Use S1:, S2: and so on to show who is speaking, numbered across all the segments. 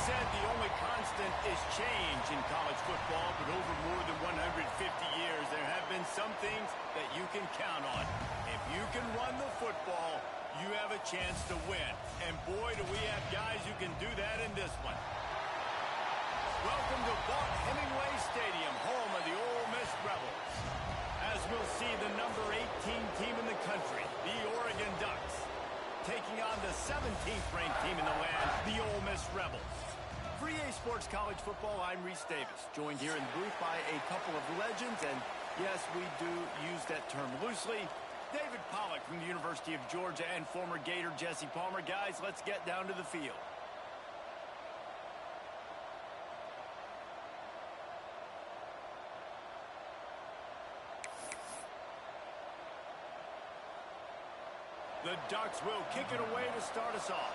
S1: said the only constant is change in college football, but over more than 150 years, there have been some things that you can count on. If you can run the football, you have a chance to win. And boy, do we have guys who can do that in this one. Welcome to Vaught-Hemingway Stadium, home of the Ole Miss Rebels. As we'll see, the number 18 team in the country, the Oregon Ducks, taking on the 17th ranked team in the land, the Ole Miss Rebels. For EA Sports College Football, I'm Reese Davis, joined here in the booth by a couple of legends, and yes, we do use that term loosely. David Pollack from the University of Georgia and former Gator Jesse Palmer. Guys, let's get down to the field. The Ducks will kick it away to start us off.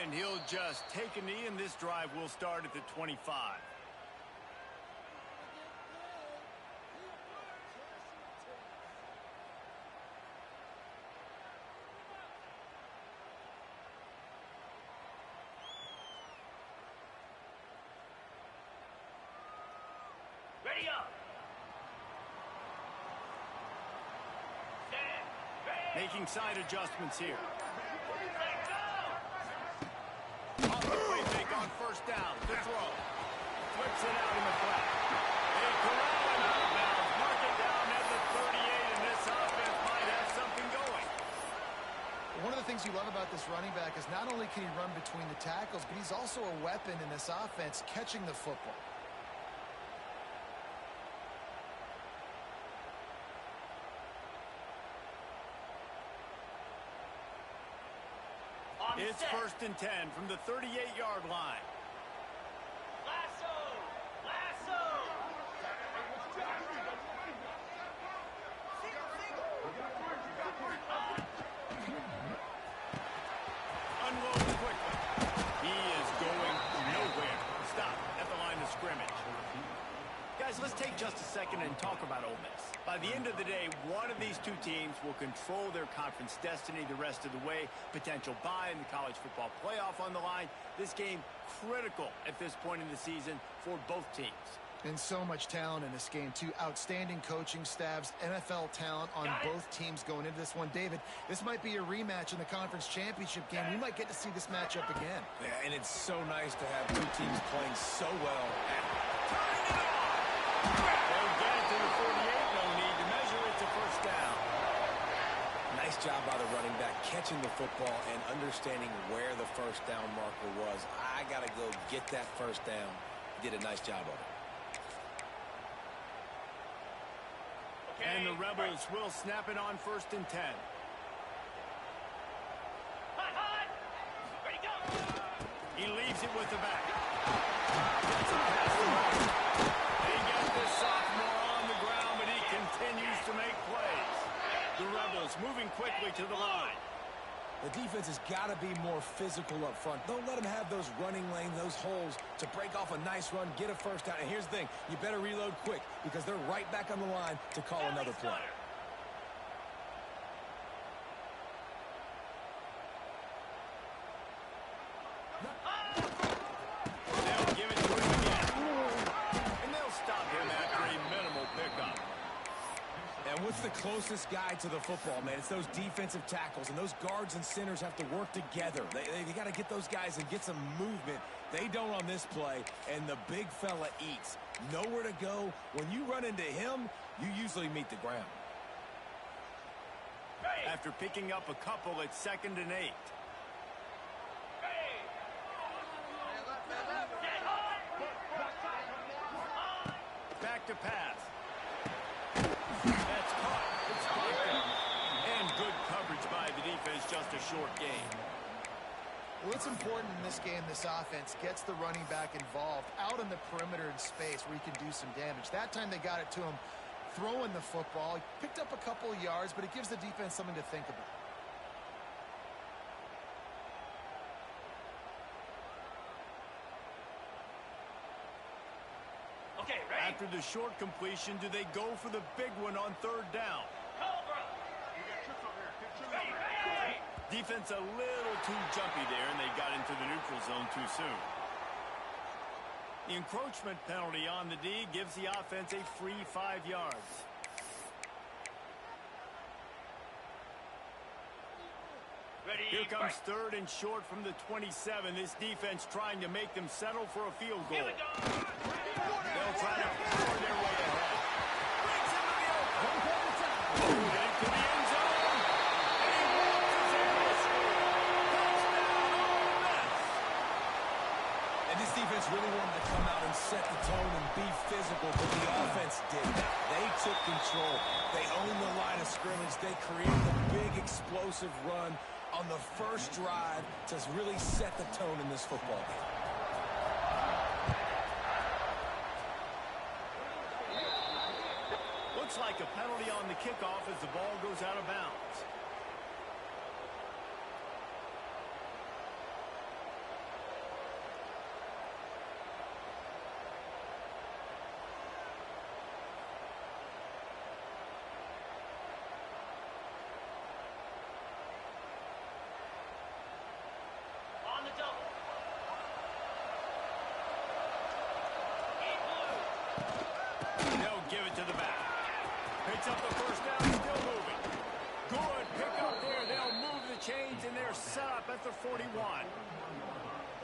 S1: And he'll just take a knee, and this drive will start at the 25.
S2: Ready up. Stand. Ready.
S1: Making side adjustments here.
S2: Let go.
S1: Off the play fake on first down. The throw. Flips it out in the flat. They corral him out of bounds. Mark it down at the 38, and this offense might have something going.
S3: One of the things you love about this running back is not only can he run between the tackles, but he's also a weapon in this offense catching the football.
S1: It's first and 10 from the 38-yard line.
S2: Lasso. Lasso.
S1: Unloading quickly. He is going nowhere. Stop at the line of scrimmage. Guys, let's take just a second and talk about Ole Miss. By the end of the day, one of these two teams will control their conference destiny the rest of the way. Potential bye in the college football playoff on the line. This game critical at this point in the season for both teams.
S3: And so much talent in this game, too. Outstanding coaching staffs, NFL talent on both teams going into this one. David, this might be a rematch in the conference championship game. We might get to see this matchup again.
S4: Yeah, and it's so nice to have two teams playing so well.
S1: Turning it on! They'll get it to the 48. No need to measure it to first down.
S4: Nice job by the running back catching the football and understanding where the first down marker was. I got to go get that first down. He did a nice job of it.
S1: And the Rebels will snap it on first and 10.
S2: Hot, hot. Ready, go.
S1: He leaves it with the back. Gets it past the right. They get this sophomore on the ground, but he continues to make plays. The Rebels moving quickly to the line.
S4: The defense has got to be more physical up front. Don't let them have those running lanes, those holes to break off a nice run, get a first down. And here's the thing, you better reload quick because they're right back on the line to call another play.
S1: They'll give it to him again. And they'll stop him after a minimal pickup.
S4: And what's the closest guy to the football, man? It's those defensive tackles, and those guards and centers have to work together. They got to get those guys and get some movement. They don't on this play, and the big fella eats. Nowhere to go. When you run into him, you usually meet the ground.
S1: After picking up a couple, it's 2nd and 8. Back to pass. That's caught. It's caught. And good coverage by the defense, just a short gain.
S3: Well, it's important in this game, this offense gets the running back involved out in the perimeter in space where he can do some damage. That time they got it to him throwing the football. He picked up a couple of yards, but it gives the defense something to think about.
S1: after the short completion, do they go for the big one on third down?
S2: Cobra. Ready, ready.
S1: Defense a little too jumpy there, and they got into the neutral zone too soon. The encroachment penalty on the D gives the offense a free 5 yards.
S2: Ready,
S1: Here comes
S2: break.
S1: third and short from the 27. This defense trying to make them settle for a field goal.
S2: Here we go.
S1: They'll try to power their way ahead. Breaks into the open. Into the end zone. And he walks in to score. Touchdown, Ole Miss.
S4: And this defense really wanted to come out and set the tone and be physical, but the offense didn't. They took control. They owned the line of scrimmage. They created a big explosive run on the first drive to really set the tone in this football game.
S1: Looks like a penalty on the kickoff as the ball goes out of bounds.
S2: On the double. In blue.
S1: They'll give it to the back. Picks up the first down, still moving. Good pick up there. They'll move the chains, and they're set up at the 41.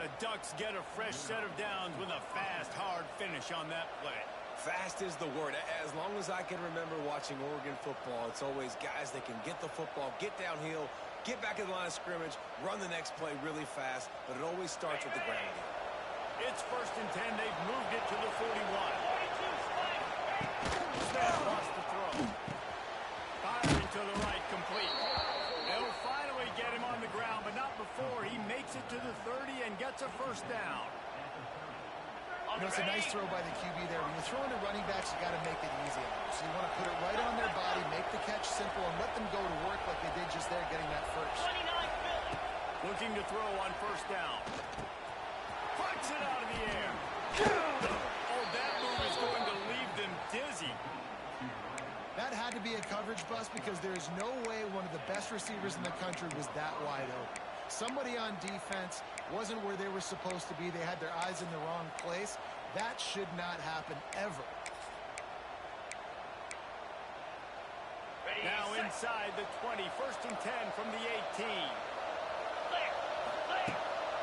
S1: The Ducks get a fresh set of downs with a fast, hard finish on that play.
S4: Fast is the word. As long as I can remember watching Oregon football, it's always guys that can get the football, get downhill, get back in the line of scrimmage, run the next play really fast, but it always starts with the ground game.
S1: It's first and 10. They've moved it to the 41.
S2: 42 spike.
S1: Snap lost the throw. Firing to the right, complete. They'll finally get him on the ground, but not before he makes it to the 30 and gets a first down.
S3: You know, it's a nice throw by the QB there. When you're throwing to running backs, you got to make it easy. So you want to put it right on their body, make the catch simple, and let them go to work like they did just there, getting that first.
S2: 29 Philly.
S1: Looking to throw on first down. Puts it out of the air. Oh, that move is going to leave them dizzy.
S3: That had to be a coverage bust because there is no way one of the best receivers in the country was that wide open. Somebody on defense wasn't where they were supposed to be. They had their eyes in the wrong place. That should not happen ever.
S2: Ready,
S1: Now
S2: set.
S1: inside the 20. First and 10 from the 18.
S2: Clear. Clear.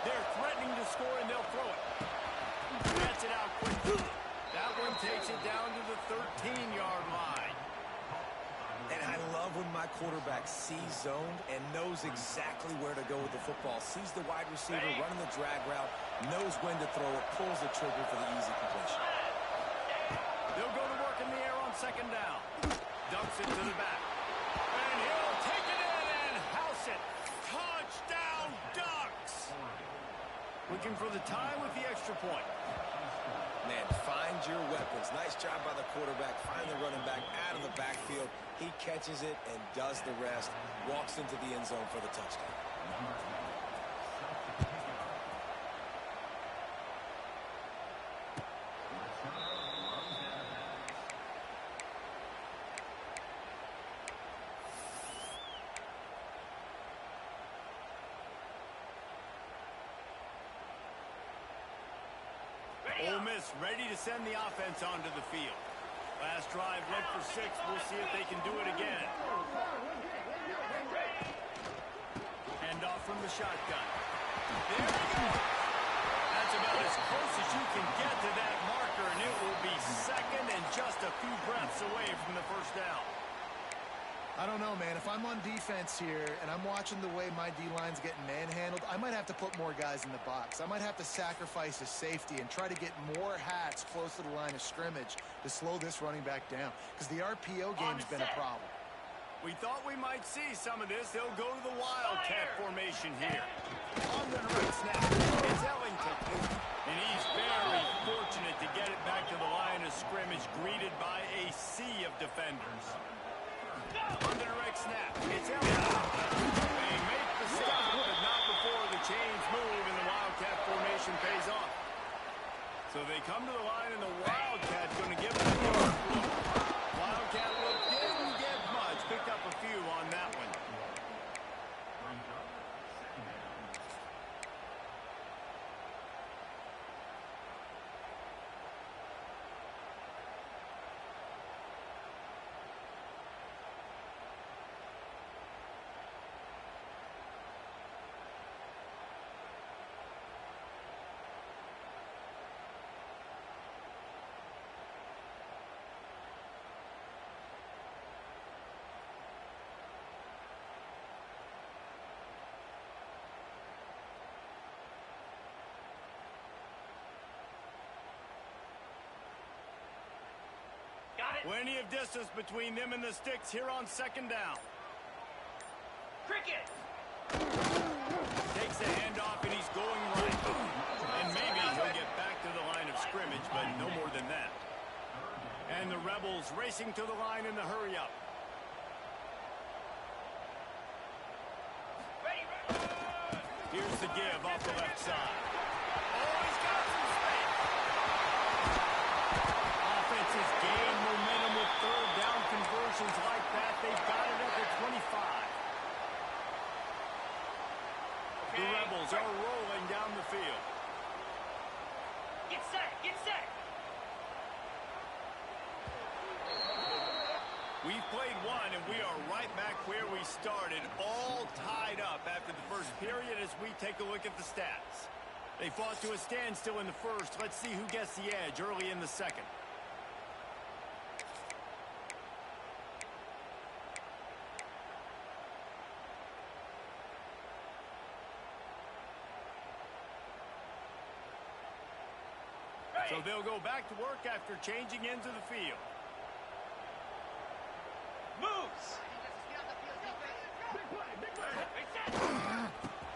S1: They're threatening to score, and they'll throw it. Gets it out quickly. That one takes it down to the 13-yard line.
S4: And I love when my quarterback sees zoned and knows exactly where to go with the football. Sees the wide receiver running the drag route, knows when to throw it, pulls the trigger for the easy completion.
S1: They'll go to work in the air on second down. Dumps it to the back. And he'll take it in and house it. Touchdown, Ducks! Looking for the tie with the extra point.
S4: Man, find your weapons. Nice job by the quarterback. Find the running back out of the backfield. He catches it and does the rest. Walks into the end zone for the touchdown.
S1: Ole Miss ready to send the offense onto the field. Last drive went for 6. We'll see if they can do it again. Hand off from the shotgun. There we go. That's about as close as you can get to that marker, and it will be second and just a few breaths away from the first down.
S3: I don't know, man. If I'm on defense here and I'm watching the way my D-line's getting manhandled, I might have to put more guys in the box. I might have to sacrifice a safety and try to get more hats close to the line of scrimmage to slow this running back down because the RPO game's been a problem.
S1: We thought we might see some of this. They'll go to the Wildcat formation here. On the right snap, it's Ellington. And he's very fortunate to get it back to the line of scrimmage, greeted by a sea of defenders. On the direct snap, it's Ellington. They make the stop, but not before the chains move and the Wildcat formation pays off. So they come to the line, and the Wildcat's going to give them Plenty of distance between them and the sticks here on second down.
S2: Cricket.
S1: Takes the handoff, and he's going right. And maybe he'll get back to the line of scrimmage, but no more than that. And the Rebels racing to the line in the hurry-up.
S2: Ready.
S1: Here's the give off the left side. Oh, he's got some space. Offense has gained momentum with third down conversions like that. They've got it at the 25. The Rebels are rolling down the field.
S2: Get set. Get set.
S1: We've played one, and we are right back where we started, all tied up after the first period as we take a look at the stats. They fought to a standstill in the first. Let's see who gets the edge early in the second. So they'll go back to work after changing into the field.
S2: Moves.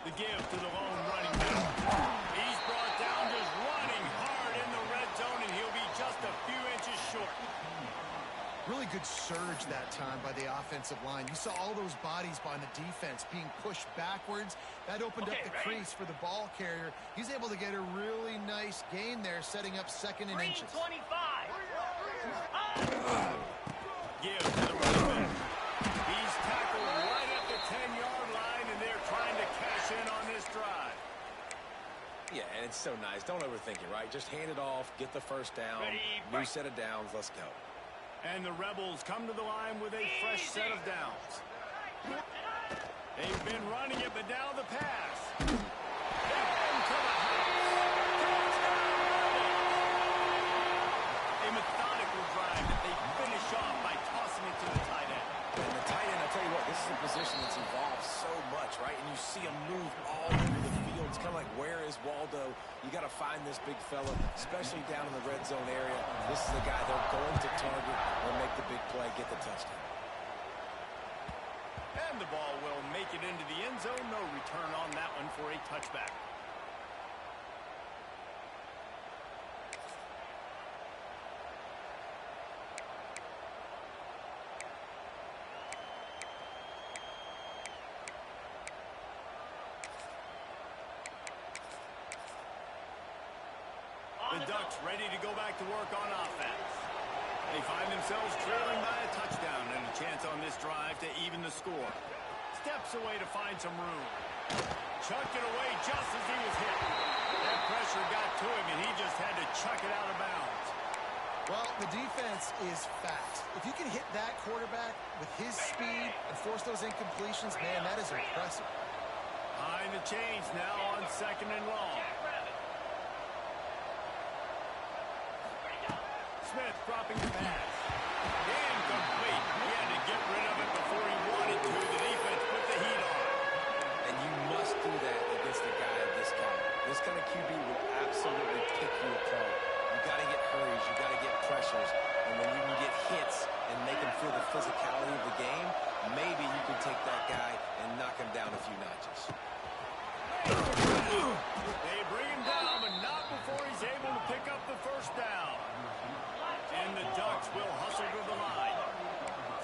S1: The give to the lone running back. He's brought down just running hard in the red zone, and he'll be just a few inches short.
S3: Really good surge that time by the offensive line. You saw all those bodies by the defense being pushed backwards. That opened up the crease for the ball carrier. He's able to get a really nice gain there, setting up second and inches.
S2: 25.
S1: Give to the running back. He's tackled right at the 10-yard line, and they're trying to cash in on this drive.
S4: Yeah, and it's so nice. Don't overthink it, right? Just hand it off, get the first down, new set of downs, let's go.
S1: And the Rebels come to the line with a fresh set of downs. They've been running it, but now the pass. Into the house. A methodical drive that they finish off by tossing it to the tight end.
S4: And the tight end, I'll tell you what, this is a position that's evolved so much, right? And you see him move all over the field. It's kind of like, where is Waldo? You got to find this big fella, especially down in the red zone area. This is the guy they're going to target or make the big play, get the touchdown.
S1: And the ball will make it into the end zone. No return on that one for a touchback. The Ducks ready to go back to work on offense. They find themselves trailing by a touchdown and a chance on this drive to even the score. Steps away to find some room. Chucked it away just as he was hit. That pressure got to him, and he just had to chuck it out of bounds.
S3: Well, the defense is fast. If you can hit that quarterback with his speed and force those incompletions, man, that is impressive.
S1: Behind the chains now on second and long. Smith dropping the pass. Incomplete. He had to get rid of it before he wanted to. The defense put the heat on.
S4: And you must do that against a guy of this caliber. This kind of QB will absolutely pick you apart. You got to get hurries. You got to get pressures. And when you can get hits and make him feel the physicality of the game, maybe you can take that guy and knock him down a few notches.
S1: They bring him down, but not before he's able to pick up the first down. And the Ducks will hustle to the line.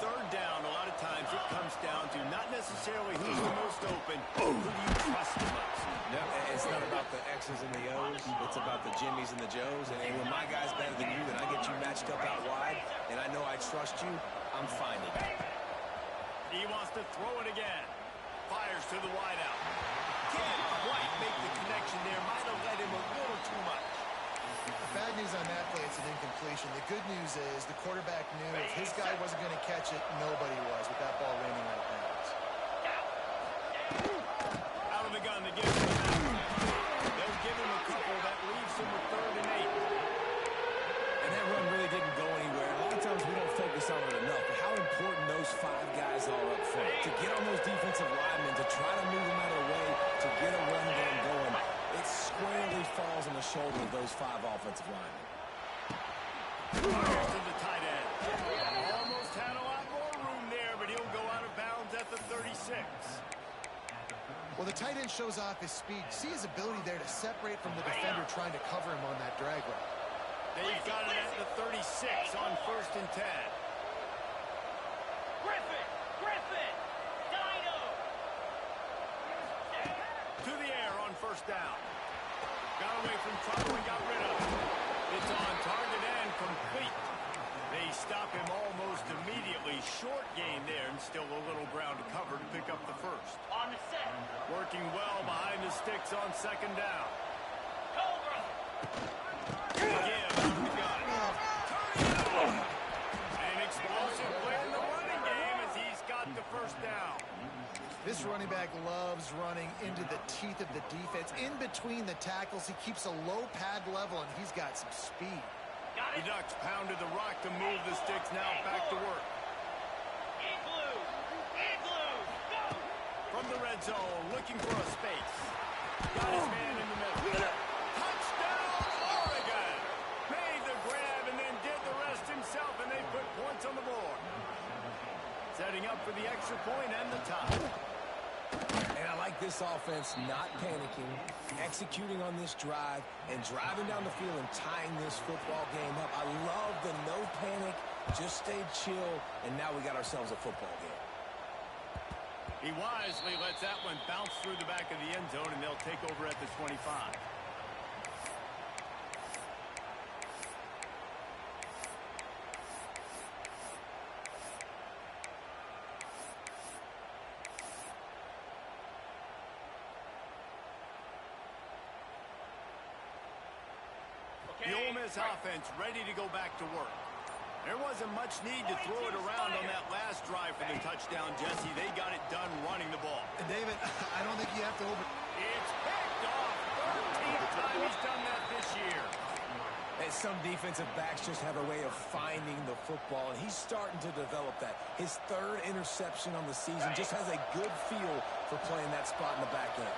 S1: Third down, a lot of times it comes down to not necessarily who's the most open, who do you trust the most.
S4: No, it's not about the X's and the O's. It's about the Jimmies and the Joes. And when my guy's better than you, and I get you matched up out wide, and I know I trust you, I'm finding it.
S1: He wants to throw it again. Fires to the wideout. Can't quite make the connection there. Might have led him a little too much.
S3: Bad news on that play, it's an incompletion. The good news is the quarterback knew if his guy wasn't going to catch it, nobody was with that ball raining out of bounds.
S1: Out of the gun to give him the back. They'll give him a couple that leaves him with 3rd and 8.
S4: And that run really didn't go anywhere. A lot of times we don't focus on it enough, but how important those 5 guys are up front. To get on those defensive linemen, to try to move them out of the way, to get a run game going, it squarely falls on the shoulder of those 5 offensive linemen.
S1: Fires to the tight end.
S3: Well, the tight end shows off his speed. See his ability there to separate from the defender trying to cover him on that drag route.
S1: They've got it at the 36 on 1st and 10.
S2: Griffin! Dino!
S1: To the air on 1st down. Got away from trouble and got rid of it. It's on target and complete. They stop him almost immediately. Short gain there and still a little ground to cover to pick up the first.
S2: On the set.
S1: Working well behind the sticks on 2nd down.
S2: Cobra!
S1: Again, out of the gun. An explosive play in the running game as he's got the 1st down.
S3: This running back loves running into the teeth of the defense. In between the tackles, he keeps a low pad level, and he's got some speed.
S1: The Ducks pounded the rock to move the sticks now back to work.
S2: Igloo! Go!
S1: From the red zone, looking for a space. Got his man in the middle. Touchdown, Oregon! Made the grab and then did the rest himself, and they put points on the board. Setting up for the extra point and the tie.
S4: And I like this offense not panicking, executing on this drive, and driving down the field and tying this football game up. I love the no panic, just stay chill, and now we got ourselves a football game.
S1: He wisely lets that one bounce through the back of the end zone, and they'll take over at the 25. The Ole Miss offense ready to go back to work. There wasn't much need to throw it around on that last drive for the touchdown, Jesse. They got it done running the ball.
S3: And David, I don't think you have to
S1: It's picked off. 13th time he's done that this year.
S4: And some defensive backs just have a way of finding the football, and he's starting to develop that. His 3rd interception on the season just has a good feel for playing that spot in the back end.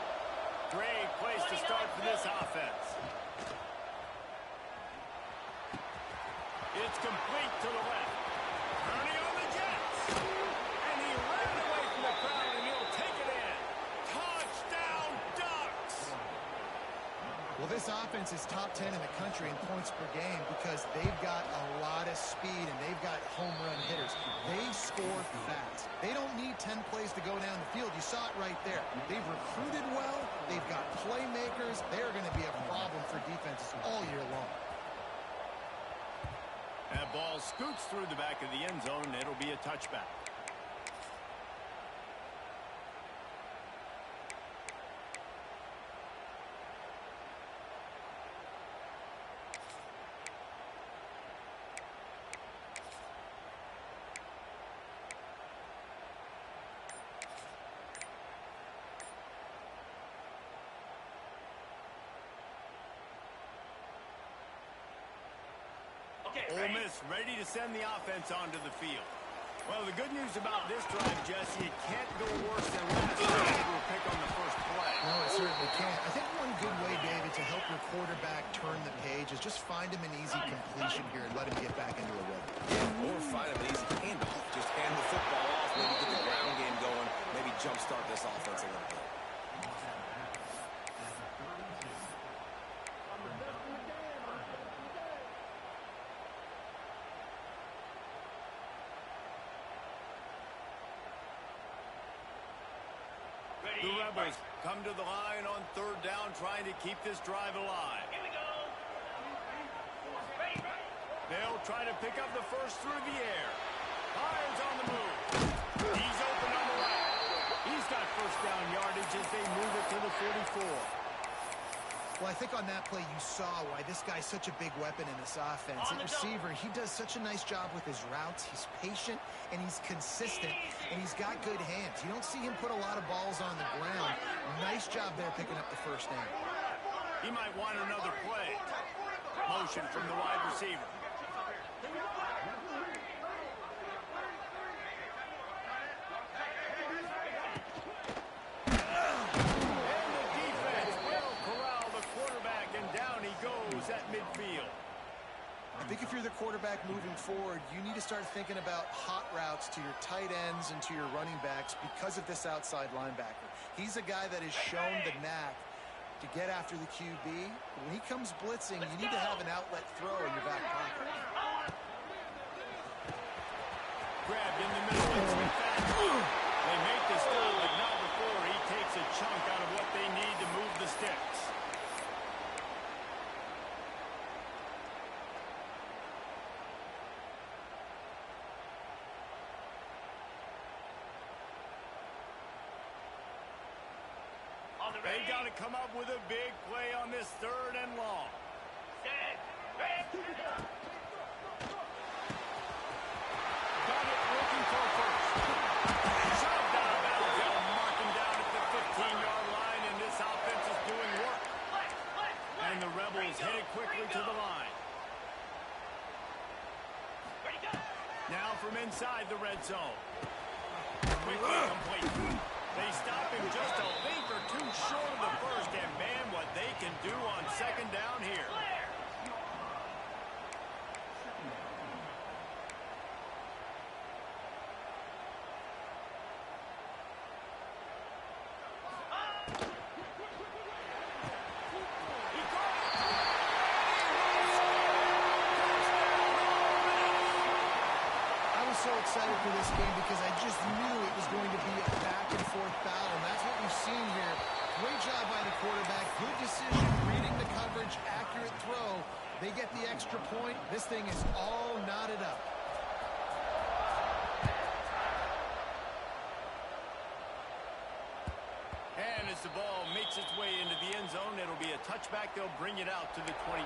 S1: Great place to start for this offense. It's complete to the left. Turning on the Jets. And he ran away from the crowd, and he'll take it in. Touchdown, Ducks!
S3: Well, this offense is top 10 in the country in points per game because they've got a lot of speed and they've got home run hitters. They score fast. They don't need 10 plays to go down the field. You saw it right there. They've recruited well. They've got playmakers. They're going to be a problem for defenses all year long.
S1: That ball scoots through the back of the end zone, and it'll be a touchback. Ole Miss ready to send the offense onto the field. Well, the good news about this drive, Jesse, it can't go worse than last time we were pick on the first play.
S3: No, it certainly can't. I think one good way, David, to help your quarterback turn the page is just find him an easy completion here and let him get back into a rhythm.
S4: Or find him an easy handoff. Just hand the football off, maybe get the ground game going, maybe jumpstart this offense a little bit.
S1: The Rebels come to the line on 3rd down, trying to keep this drive alive.
S2: Here we go. Ready.
S1: They'll try to pick up the first through the air. Fires on the move. He's open on the right. He's got 1st down yardage as they move it to the 44.
S3: Well, I think on that play you saw why this guy's such a big weapon in this offense. At receiver, he does such a nice job with his routes. He's patient, and he's consistent, and he's got good hands. You don't see him put a lot of balls on the ground. Nice job there picking up the 1st down.
S1: He might want another play. Motion from the wide receiver.
S3: quarterback moving forward, you need to start thinking about hot routes to your tight ends and to your running backs because of this outside linebacker. He's a guy that has shown the knack to get after the QB. When he comes blitzing, you need to have an outlet throw in your back pocket.
S1: Grabbed in the middle. They make this throw like not before. He takes a chunk out of what they need to move the sticks. They got to come up with a big play on this 3rd and long.
S2: Set. Ready.
S1: Got it looking for first. Shoved out of bounds. They'll mark him down at the 15-yard line, and this offense is doing work. And the Rebels headed quickly to the line.
S2: Ready, go.
S1: Now from inside the red zone. Quickly complete. They stop him just a length or two short of the first, and man, what they can do on 2nd down here.
S2: Clear.
S3: So excited for this game because I just knew it was going to be a back-and-forth battle, and that's what we've seen here. Great job by the quarterback, good decision, reading the coverage, accurate throw. They get the extra point. This thing is all knotted up.
S1: And as the ball makes its way into the end zone, it'll be a touchback. They'll bring it out to the 25.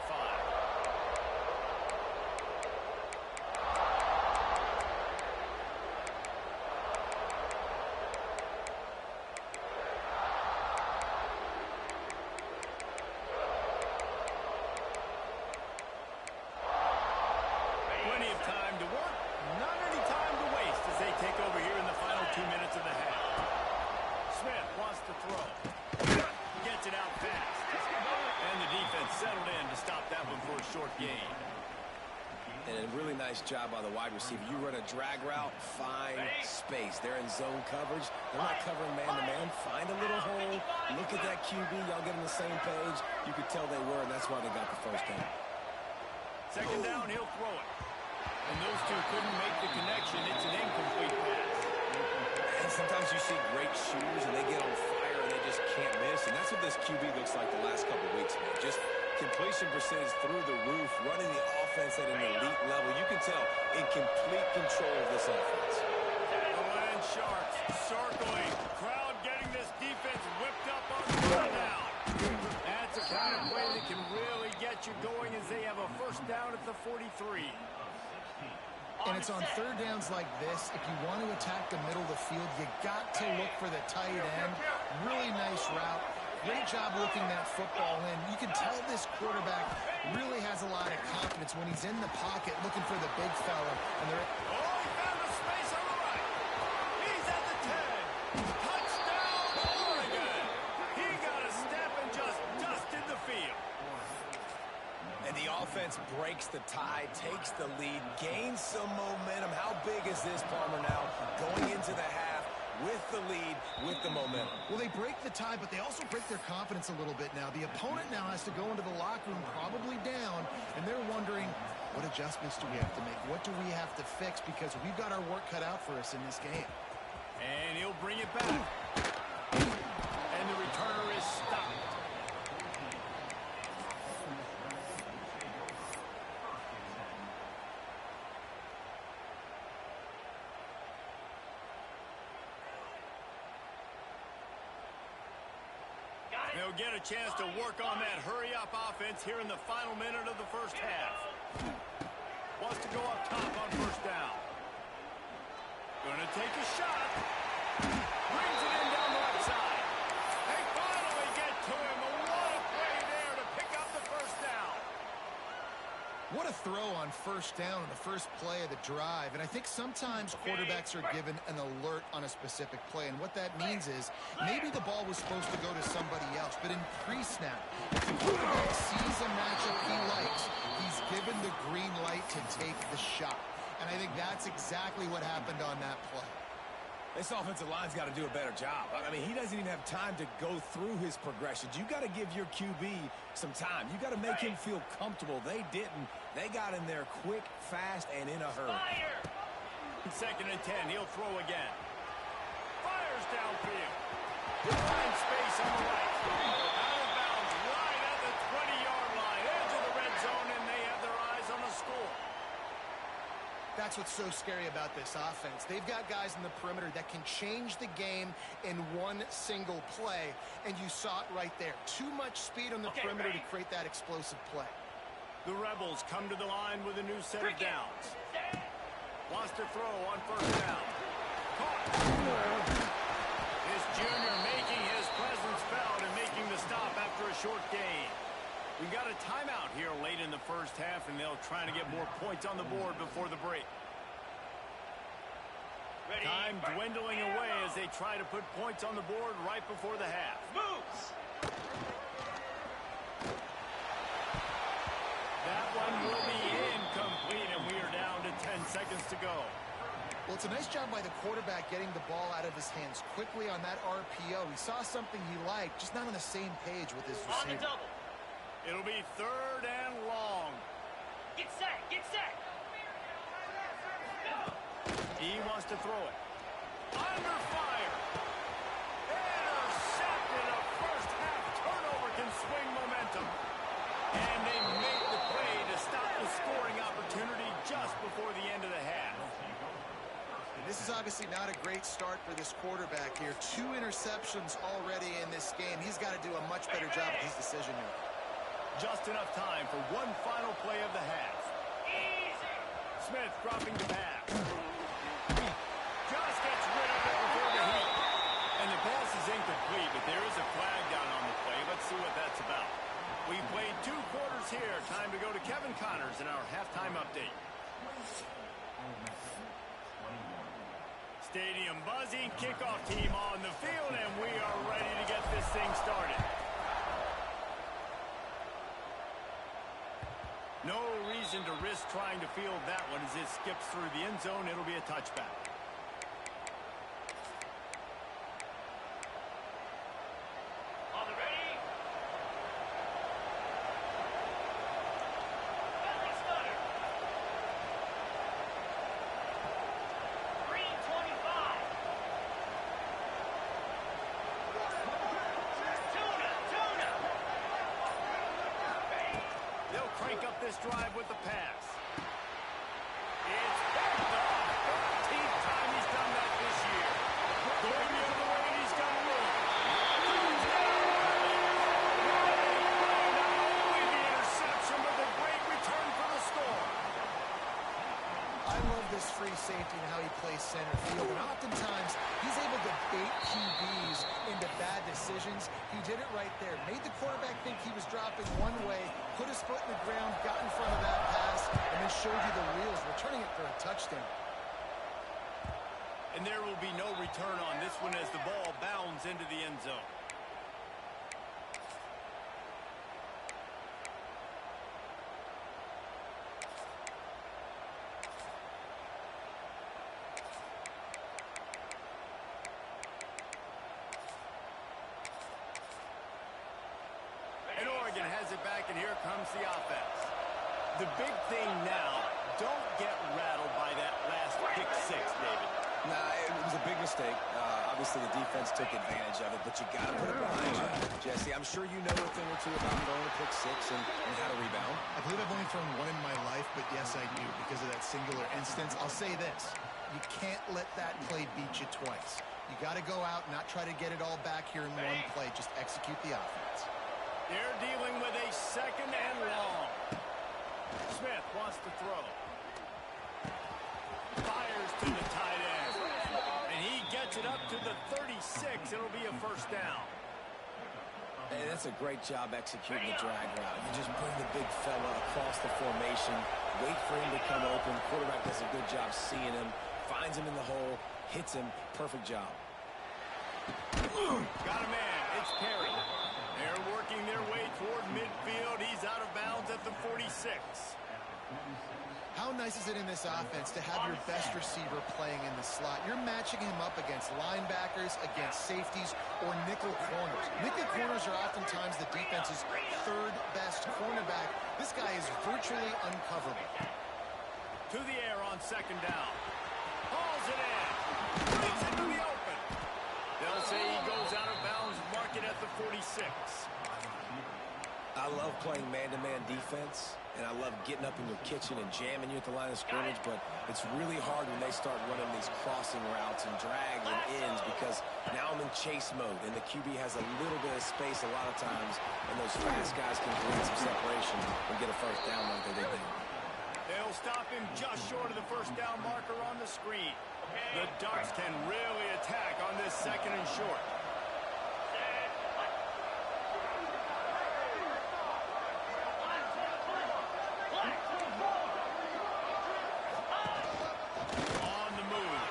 S4: Job by the wide receiver. You run a drag route, find space. They're in zone coverage. They're not covering man-to-man. Find a little hole. Look at that QB. Y'all get on the same page. You could tell they were, and that's why they got the first down.
S1: 2nd down, he'll throw it. And those two couldn't make the connection. It's an incomplete pass.
S4: And sometimes you see great shooters, and they get on fire, and they just can't miss. And that's what this QB looks like the last couple weeks, man. Just completion percentage through the roof, running the offense at an elite level. You can tell in complete control of this offense.
S1: The Land Sharks circling. Crowd getting this defense whipped up on the run now. That's a kind of play that can really get you going as they have a 1st down at the 43.
S3: And it's on 3rd downs like this. If you want to attack the middle of the field, you got to look for the tight end. Really nice route. Great job looking that football in. You can tell this quarterback really has a lot of confidence when he's in the pocket looking for the big fella. And they're...
S1: Oh, he found a space on the right. He's at the 10. Touchdown, Oregon. He got a step and just dusted the field.
S4: And the offense breaks the tie, takes the lead, gains some momentum. How big is this, Palmer, now? Going into the half with the lead, with the momentum.
S3: Well, they break the tie, but they also break their confidence a little bit now. The opponent now has to go into the locker room probably down, and they're wondering, what adjustments do we have to make? What do we have to fix? Because we've got our work cut out for us in this game.
S1: And he'll bring it back. And the returner is stopped. They'll get a chance to work on that hurry-up offense here in the final minute of the 1st half. Wants to go up top on 1st down. Gonna take a shot. Brings it in down the left side. They finally get to him. What a play there to pick up the 1st down.
S3: What a throw on first down on the first play of the drive. And I think sometimes quarterbacks are given an alert on a specific play. And what that means is maybe the ball was supposed to go to somebody else. But in pre-snap, if the quarterback sees a matchup he likes, he's given the green light to take the shot. And I think that's exactly what happened on that play.
S4: This offensive line's got to do a better job. I mean, he doesn't even have time to go through his progressions. You got to give your QB some time. You got to make him feel comfortable. They didn't. They got in there quick, fast, and in a hurry.
S2: Fire!
S1: 2nd and 10. He'll throw again. Fires downfield. Finds space on the right. Out of bounds, right at the 20-yard line. Edge of the red zone, and they have their eyes on the score.
S3: That's what's so scary about this offense. They've got guys in the perimeter that can change the game in one single play, and you saw it right there. Too much speed on the perimeter to create that explosive play.
S1: The Rebels come to the line with a new set of downs. Wants to throw on first down. Caught. This junior making his presence felt and making the stop after a short gain. We got a timeout here late in the first half, and they'll try to get more points on the board before the break. Time dwindling away as they try to put points on the board right before the half.
S2: Moves!
S1: That one will be incomplete, and we are down to 10 seconds to go.
S3: Well, it's a nice job by the quarterback getting the ball out of his hands quickly on that RPO. He saw something he liked, just not on the same page with his receiver.
S2: On the double.
S1: It'll be 3rd and long.
S2: Get set! Get set!
S1: He wants to throw it. Under fire. Intercepted. A first half turnover can swing momentum. And they make the play to stop the scoring opportunity just before the end of the half.
S3: This is obviously not a great start for this quarterback here. 2 interceptions already in this game. He's got to do a much better job with his decision here.
S1: Just enough time for one final play of the half.
S2: Easy!
S1: Smith dropping the pass. Just gets rid of it before the heat. And the pass is incomplete, but there is a flag down on the play. Let's see what that's about. We played 2 quarters here. Time to go to Kevin Connors in our halftime update. Stadium buzzing, kickoff team on the field, and we are ready to get this thing started. No reason to risk trying to field that one as it skips through the end zone. It'll be a touchback.
S2: On the ready. Belly stutter. Green 25. Tuna!
S1: They'll crank up this drive with the pass. It's picked off. 13th time he's done that this year. Going the other way, he's got room. Not only the interception, but the great return for the score.
S3: I love this free safety and how he plays center field. And oftentimes, he's able to bait QBs into bad decisions. He did it right there. Made the quarterback think he was dropping one way, put his foot in the ground, got in front of that pass, and then showed you the wheels, returning it for a touchdown.
S1: And there will be no return on this one as the ball bounds into the end zone. And Oregon has it back, and here comes the offense. The big thing now, don't get rattled by that last pick 6, David.
S4: Nah, it was a big mistake. Obviously, the defense took advantage of it, but you got to put it behind you. Jesse, I'm sure you know a thing or two about throwing a pick 6 and how to rebound.
S3: I believe I've only thrown one in my life, but yes, I do, because of that singular instance. I'll say this. You can't let that play beat you twice. You got to go out, not try to get it all back here in one play. Just execute the offense.
S1: They're dealing with a 2nd and long. Smith wants to throw. Fires to the tight end. And he gets it up to the 36. It'll be a first down.
S4: Hey, that's a great job executing the drag route. You just bring the big fella across the formation, wait for him to come open. Quarterback does a good job seeing him, finds him in the hole, hits him. Perfect job.
S1: Got a man. It's Perry. They're working their way toward midfield. He's out of bounds at the 46.
S3: How nice is it in this offense to have your best receiver playing in the slot? You're matching him up against linebackers, against safeties, or nickel corners. Nickel corners are oftentimes the defense's third best cornerback. This guy is virtually uncoverable.
S1: To the air on second down. Hauls it in. Brings it to the open. They'll say he goes out of bounds. Mark it at the 46.
S4: I love playing man-to-man defense, and I love getting up in your kitchen and jamming you at the line of scrimmage, but it's really hard when they start running these crossing routes and drags and ends because now I'm in chase mode, and the QB has a little bit of space a lot of times, and those fast guys can create some separation and get a first down like they did there.
S1: They'll stop him just short of the first down marker on the screen. The Ducks can really attack on this second and short. On the move.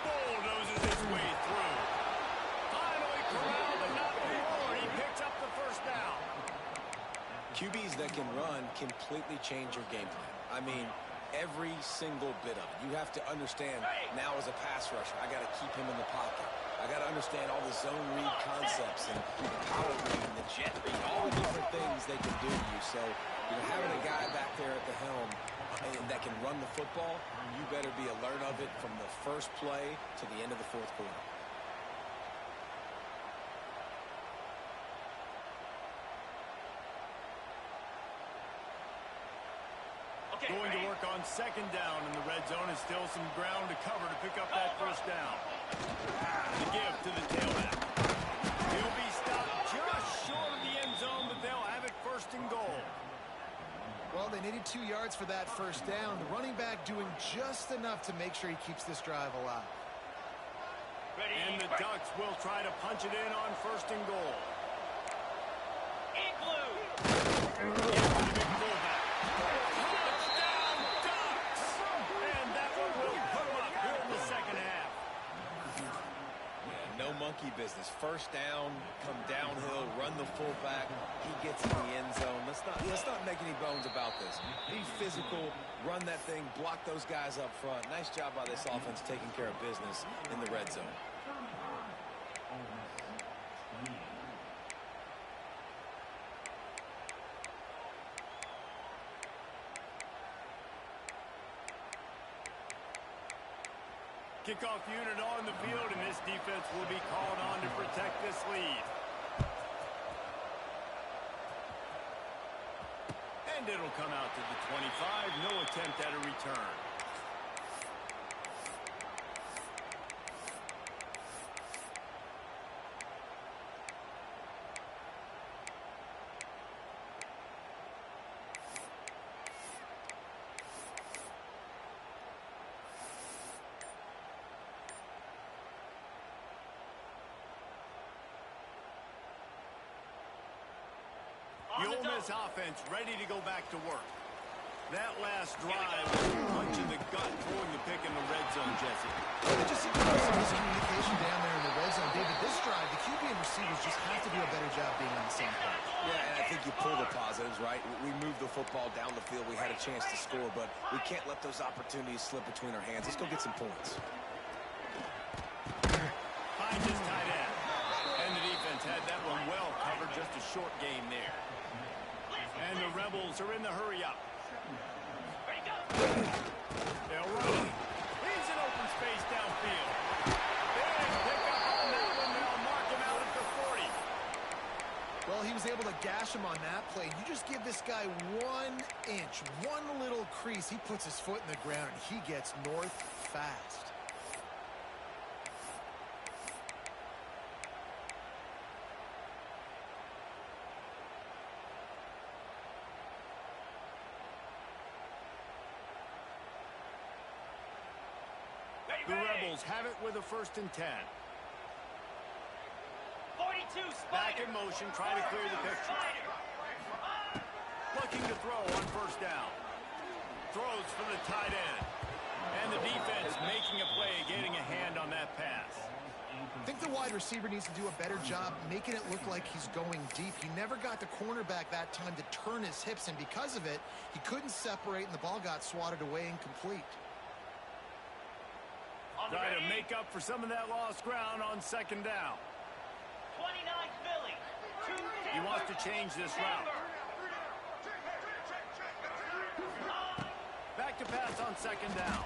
S1: Bulldozes his way through. Finally corralled and not before. He picks up the first down.
S4: QBs that can run completely change your game plan. I mean, every single bit of it. You have to understand now as a pass rusher, I got to keep him in the pocket. I got to understand all the zone read concepts and the power read and the jet read, all the different things they can do to you. So, having a guy back there at the helm that can run the football, you better be alert of it from the first play to the end of the fourth quarter.
S1: Going to work on second down in the red zone, and still some ground to cover to pick up that first down. The give to the tailback. He'll be stopped just short of the end zone, but they'll have it first and goal.
S3: Well, they needed 2 yards for that first down. The running back doing just enough to make sure he keeps this drive alive.
S1: And the Ducks will try to punch it in on first and goal.
S4: Monkey business. First down, come downhill, run the fullback. He gets in the end zone. Let's not make any bones about this. Be physical, run that thing, block those guys up front. Nice job by this offense taking care of business in the red zone.
S1: Kickoff unit on the field, and this defense will be called on to protect this lead. And it'll come out to the 25. No attempt at a return. The Ole Miss offense ready to go back to work. That last drive was a punch in the gut, throwing the pick in the red zone, Jesse.
S3: There just seems to be some miscommunication down there in the red zone. David, this drive, the QB and receivers just have to do a better job being on the same page.
S4: Yeah, and I think you pull the positives, right? We moved the football down the field. We had a chance to score, but we can't let those opportunities slip between our hands. Let's go get some points.
S1: Finds his tight end. And the defense had that one well covered. Just a short game there. And the Rebels are in the hurry-up. They'll run. He's in open space downfield. Big pickup on that one. They'll mark him out at the 40.
S3: Well, he was able to gash him on that play. You just give this guy 1 inch, one little crease. He puts his foot in the ground, and he gets north fast.
S1: The Rebels have it with a 1st and 10.
S2: 42
S1: Back in motion, trying to clear the picture. looking to throw on first down. Throws for the tight end. And the defense making a play, getting a hand on that pass.
S3: I think the wide receiver needs to do a better job making it look like he's going deep. He never got the cornerback that time to turn his hips, and because of it, he couldn't separate, and the ball got swatted away incomplete.
S1: Try to make up for some of that lost ground on second down.
S2: 29 Philly.
S1: He wants to change this route. Back to pass on second down.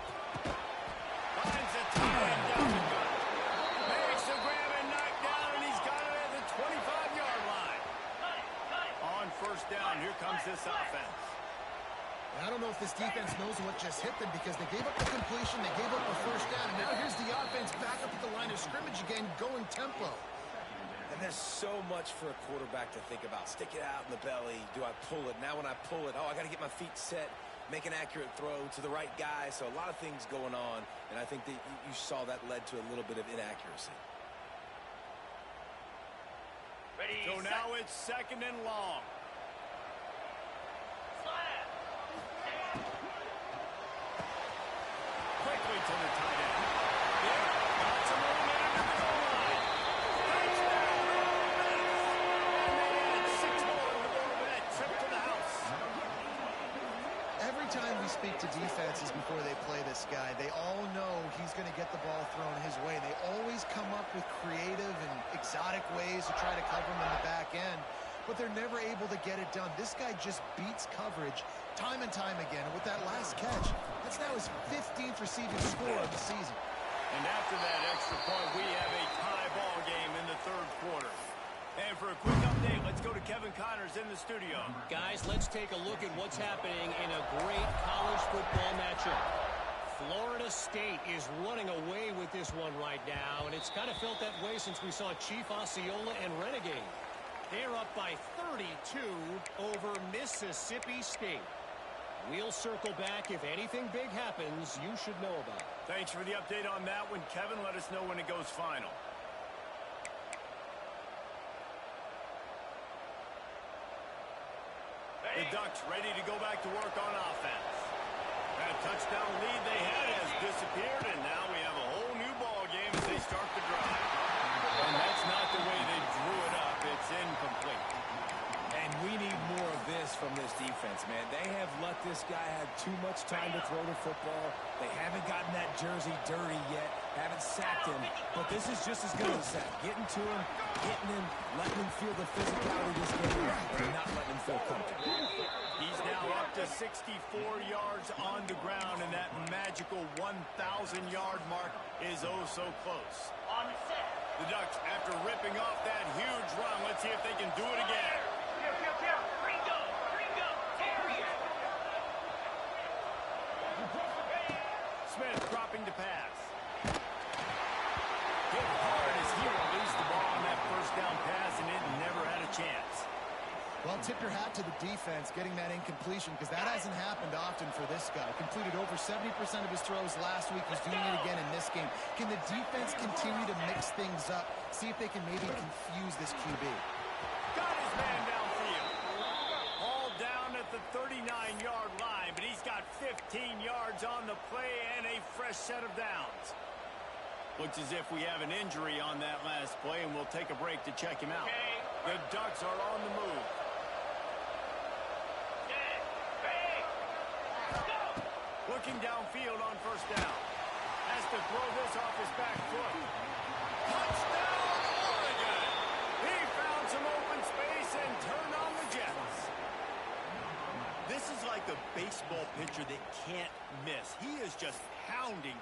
S1: Finds the tight end down the gut. Makes the grab and knock down, and he's got it at the 25-yard line. On first down, here comes this offense.
S3: And I don't know if this defense knows what just hit them because they gave up the completion, they gave up the first down, and now here's the offense back up at the line of scrimmage again, going tempo.
S4: And there's so much for a quarterback to think about. Stick it out in the belly. Do I pull it? Now when I pull it, I got to get my feet set, make an accurate throw to the right guy. So a lot of things going on, and I think that you saw that led to a little bit of inaccuracy.
S2: Ready,
S1: So now it's second and long. Quickly to the tight end. Yeah, got some room in under the goal line. Touchdown, Ole Miss. And they add 6 more to go with that trip to the house.
S3: Every time we speak to defenses before they play this guy, they all know he's going to get the ball thrown his way. They always come up with creative and exotic ways to try to cover him in the back end, but they're never able to get it done. This guy just beats coverage time and time again. And with that last catch, that's now his 15th receiving score of the season.
S1: And after that extra point, we have a tie ball game in the third quarter. And for a quick update, let's go to Kevin Connors in the studio.
S5: Guys, let's take a look at what's happening in a great college football matchup. Florida State is running away with this one right now, and it's kind of felt that way since we saw Chief Osceola and Renegade. They're up by 32 over Mississippi State. We'll circle back. If anything big happens, you should know about it.
S1: Thanks for the update on that one, Kevin. Let us know when it goes final. The Ducks ready to go back to work on offense. That touchdown lead they had has disappeared, and now we have a whole new ball game as they start the drive. And that's not the way they drew it up. It's incomplete.
S4: And we need more of this from this defense, man. They have let this guy have too much time to throw the football. They haven't gotten that jersey dirty yet, haven't sacked him. But this is just as good as a sack. Getting to him, hitting him, letting him feel the physicality of this game, and not letting him feel comfortable.
S1: He's now up to 64 yards on the ground, and that magical 1,000-yard mark is oh so close.
S2: On set.
S1: The Ducks, after ripping off that huge run, let's see if they can do it again.
S2: Gringo, Terrier.
S1: Smith dropping to pass. Hit hard as he released the ball on that first down pass, and it never had a chance.
S3: Well, tip your hat to the defense getting that incompletion because that hasn't happened often for this guy. Completed over 70% of his throws last week. He's doing it again in this game. Can the defense continue to mix things up? See if they can maybe confuse this QB.
S1: Got his man downfield. All down at the 39-yard line, but he's got 15 yards on the play and a fresh set of downs. Looks as if we have an injury on that last play, and we'll take a break to check him out. The Ducks are on the move. Looking downfield on first down. Has to throw this off his back foot. Touchdown, Oregon! He found some open space and turned on the Jets. This is like a baseball pitcher that can't miss. He is just pounding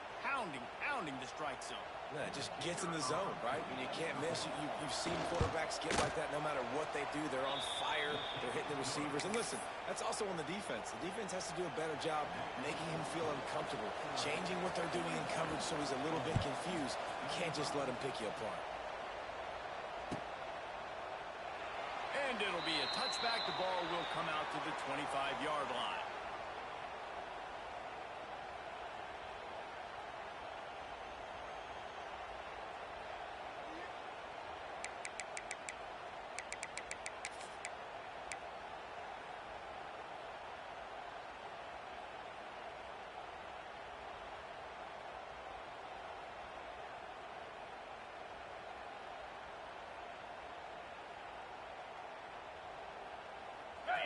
S1: the strike zone.
S4: Yeah, it just gets in the zone, right? When you can't miss, you've seen quarterbacks get like that no matter what they do. They're on fire. They're hitting the receivers. And listen, that's also on the defense. The defense has to do a better job making him feel uncomfortable, changing what they're doing in coverage so he's a little bit confused. You can't just let him pick you apart.
S1: And it'll be a touchback. The ball will come out to the 25-yard line.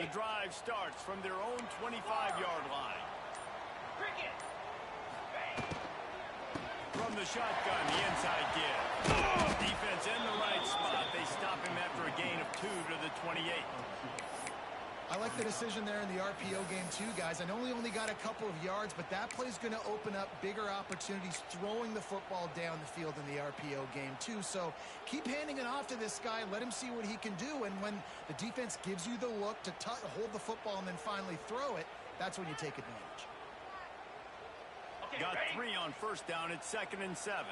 S1: The drive starts from their own 25-yard line.
S2: Cricket.
S1: From the shotgun, the inside give. Defense in the right spot. They stop him after a gain of 2 to the 28.
S3: I like the decision there in the RPO game too, guys. I know he only got a couple of yards, but that play's going to open up bigger opportunities throwing the football down the field in the RPO game too. So keep handing it off to this guy. Let him see what he can do. And when the defense gives you the look to hold the football and then finally throw it, that's when you take advantage.
S2: Okay,
S1: Got
S2: ready?
S1: 3 on first down. It's 2nd and 7.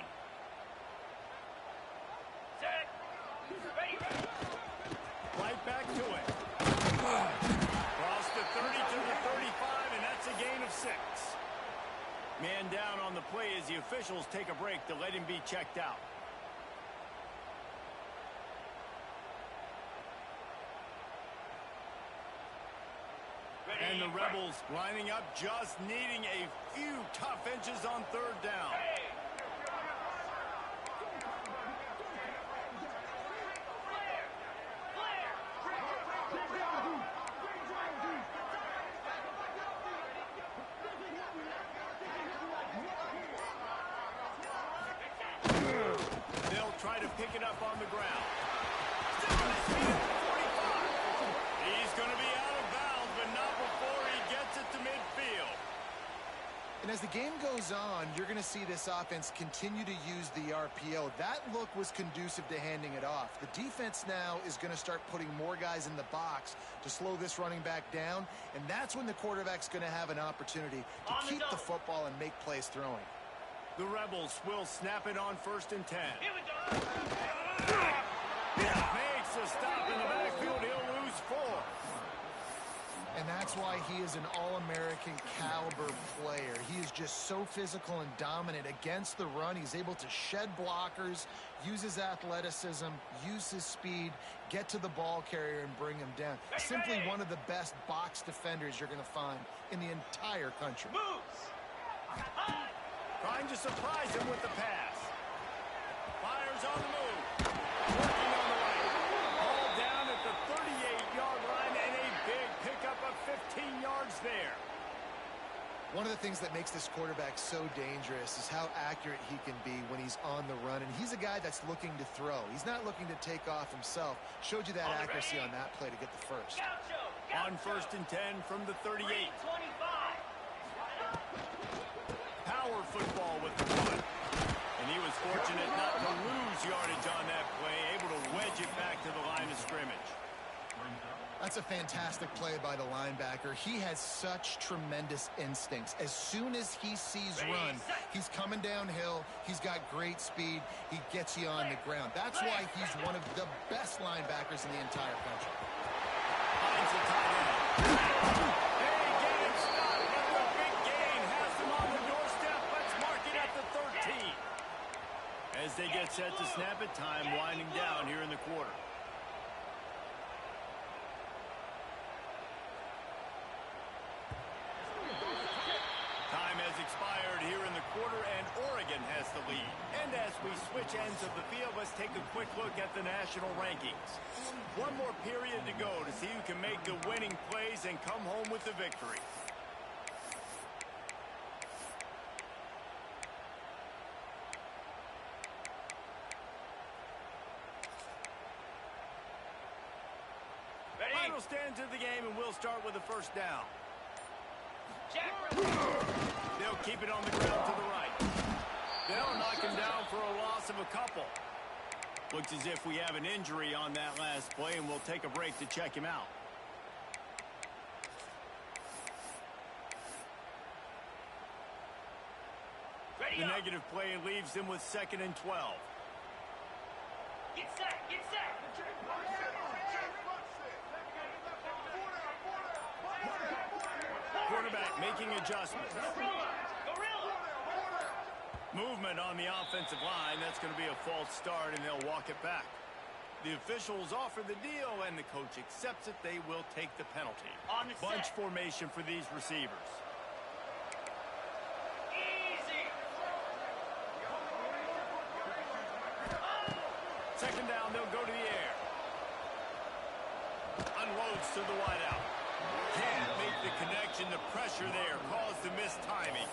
S2: Set. Ready.
S1: Right back to it. Cross the 30 to the 35, and that's a gain of 6. Man down on the play as the officials take a break to let him be checked out.
S2: Ready.
S1: And the Rebels lining up, just needing a few tough inches on 3rd down.
S2: Hey.
S1: They'll try to pick it up on the ground. Still on his feet at the 45. He's going to be out of bounds, but not before he gets it to midfield.
S3: And as the game goes on, you're going to see this offense continue to use the RPO. That look was conducive to handing it off. The defense now is going to start putting more guys in the box to slow this running back down, and that's when the quarterback's going to have an opportunity to keep the football and make plays throwing.
S1: The Rebels will snap it on 1st and 10.
S2: Here we go.
S1: Makes a stop in the backfield. He'll lose 4.
S3: And that's why he is an All-American caliber player. He is just so physical and dominant against the run. He's able to shed blockers, use his athleticism, use his speed, get to the ball carrier and bring him down. Simply one of the best box defenders you're going to find in the entire country.
S2: Moves.
S1: Trying to surprise him with the pass. Fires on the move. Working on the right. Ball down at the 38-yard line and a big pickup of 15 yards there.
S3: One of the things that makes this quarterback so dangerous is how accurate he can be when he's on the run. And he's a guy that's looking to throw. He's not looking to take off himself. Showed you that accuracy on that play to get the first.
S1: On 1st and 10 from the 38.
S2: 25.
S1: Power football with the run. And he was fortunate not to lose yardage on that play, able to wedge it back to the line of scrimmage.
S3: That's a fantastic play by the linebacker. He has such tremendous instincts. As soon as he sees run, he's coming downhill. He's got great speed. He gets you on the ground. That's why he's one of the best linebackers in the entire country.
S1: Finds the tight end. Hey, getting stopped, but the big gain has them on the doorstep. Let's mark it at the 13. As they get set to snap it, time winding down here in the quarter. Time has expired here in the quarter, and Oregon has the lead. And as we switch ends of the field, let's take a quick look at the national rankings. One more period to go to see who can make the winning plays and come home with the victory.
S2: Ready?
S1: Final stands of the game, and we'll start with the first down.
S2: Jack.
S1: They'll keep it on the ground to the right. They'll knock him down for a loss of a couple. Looks as if we have an injury on that last play, and we'll take a break to check him out.
S2: Ready
S1: The
S2: up.
S1: negative play leaves them with 2nd and 12.
S2: Get set. Get set.
S1: Quarterback making adjustments.
S2: Gorilla. Gorilla.
S1: Movement on the offensive line. That's going to be a false start, and they'll walk it back. The officials offer the deal, and the coach accepts it. They will take the penalty.
S2: On the
S1: Bunch
S2: set.
S1: formation for these receivers.
S2: Easy.
S1: 2nd down, they'll go to the air. Unloads to the wideout. Can't make the connection. The pressure there caused the missed timing.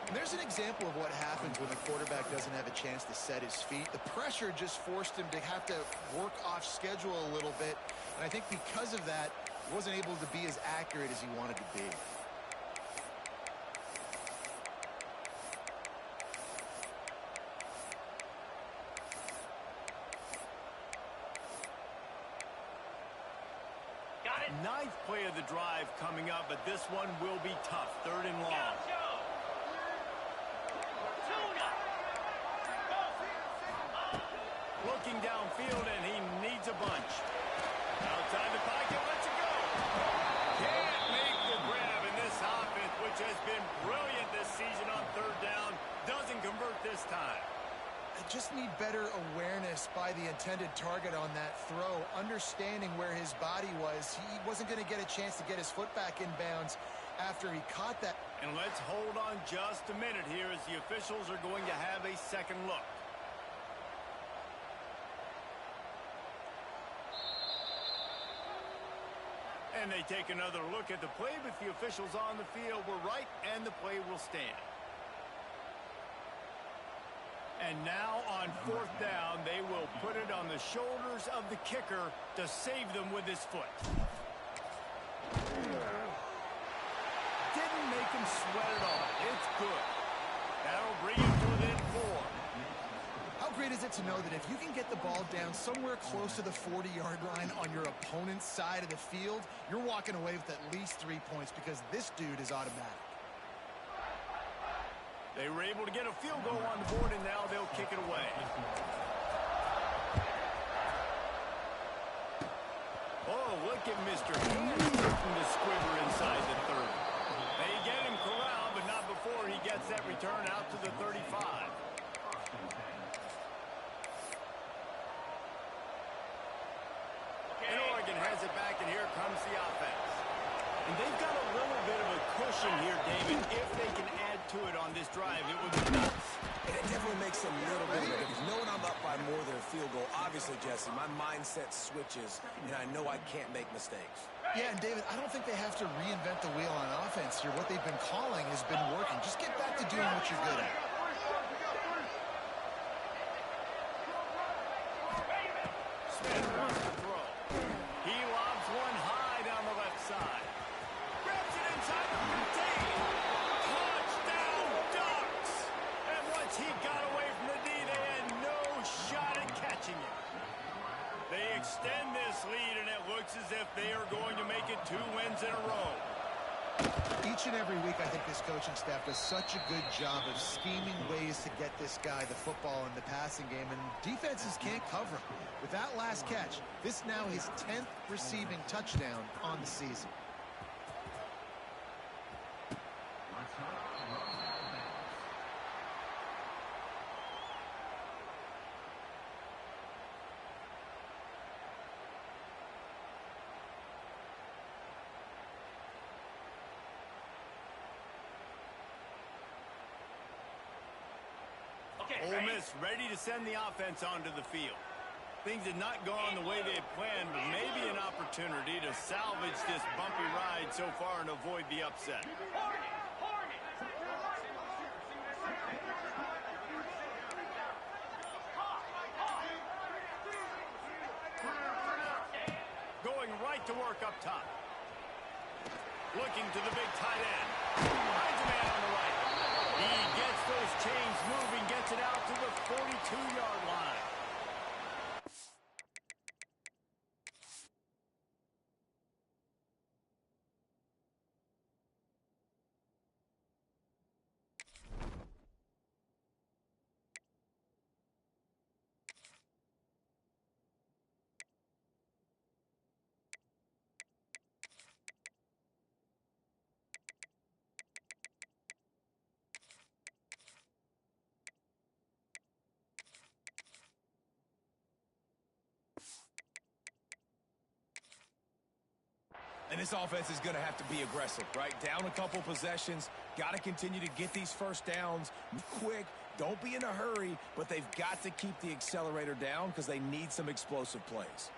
S3: And there's an example of what happens when the quarterback doesn't have a chance to set his feet. The pressure just forced him to have to work off schedule a little bit. And I think because of that, he wasn't able to be as accurate as he wanted to be.
S2: Got it.
S1: Ninth play of the drive coming up, but this one will be tough. 3rd and long.
S2: Go, Joe. Tuna.
S1: Looking downfield, and he needs a bunch. Outside the pocket, lets it go. Can't make the grab in this offense, which has been brilliant this season on 3rd down. Doesn't convert this time.
S3: I just need better awareness by the intended target on that throw, understanding where his body was. He wasn't going to get a chance to get his foot back in bounds after he caught that.
S1: And let's hold on just a minute here as the officials are going to have a second look. And they take another look at the play, but the officials on the field were right, and the play will stand. And now on 4th down, they will put it on the shoulders of the kicker to save them with his foot. Didn't make him sweat at all. It's good. That'll bring him to within 4.
S3: How great is it to know that if you can get the ball down somewhere close to the 40-yard line on your opponent's side of the field, you're walking away with at least 3 points because this dude is automatic.
S1: They were able to get a field goal on the board, and now they'll kick it away. Oh, look at Mr. Hands from the squibber inside the 30. They get him corralled, but not before he gets that return out to the 35. And Oregon has it back, and here comes the offense. And they've got a little bit of a cushion here, David. If they can add to it on this drive, it would be nuts.
S4: And it definitely makes a little bit of a difference. Knowing I'm up by more than a field goal, obviously, Jesse, my mindset switches, and I know I can't make mistakes.
S3: Yeah, and David, I don't think they have to reinvent the wheel on offense here. What they've been calling has been working. Just get back to doing what you're good at.
S1: Smith wants to throw. He lobs one high down the left side. Grabs it inside the 15. Touchdown Ducks! And once he got away from the D, they had no shot at catching it. They extend this lead, and it looks as if they are going to make it 2 wins in a row.
S3: Each and every week, I think this coaching staff does such a good job of scheming ways to get this guy the football in the passing game, and defenses can't cover him. With that last catch, this now his 10th receiving touchdown on the season.
S2: Okay,
S1: Ole
S2: ready?
S1: Miss ready to send the offense onto the field. Things had not gone the way they had planned, but maybe an opportunity to salvage this bumpy ride so far and avoid the upset. Going right to work up top. Looking to the big tight end. Finds a man on the right. He gets those chains moving, gets it out to the 42-yard line.
S4: And this offense is going to have to be aggressive, right? Down a couple possessions, got to continue to get these first downs quick. Don't be in a hurry, but they've got to keep the accelerator down because they need some explosive plays.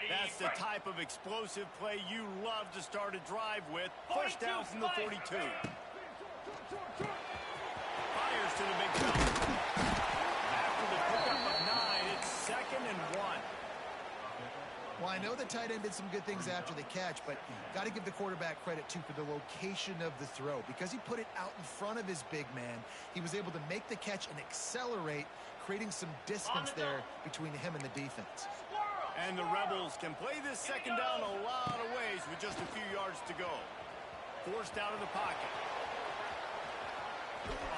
S1: That's the type of explosive play you love to start a drive with. First down from the 42. Fires to the big bell. After the pickup of 9, it's 2nd and 1.
S3: Well, I know the tight end did some good things after the catch, but got to give the quarterback credit, too, for the location of the throw. Because he put it out in front of his big man, he was able to make the catch and accelerate, creating some distance there between him and the defense.
S1: And the Rebels can play this second down a lot of ways with just a few yards to go. Forced out of the pocket.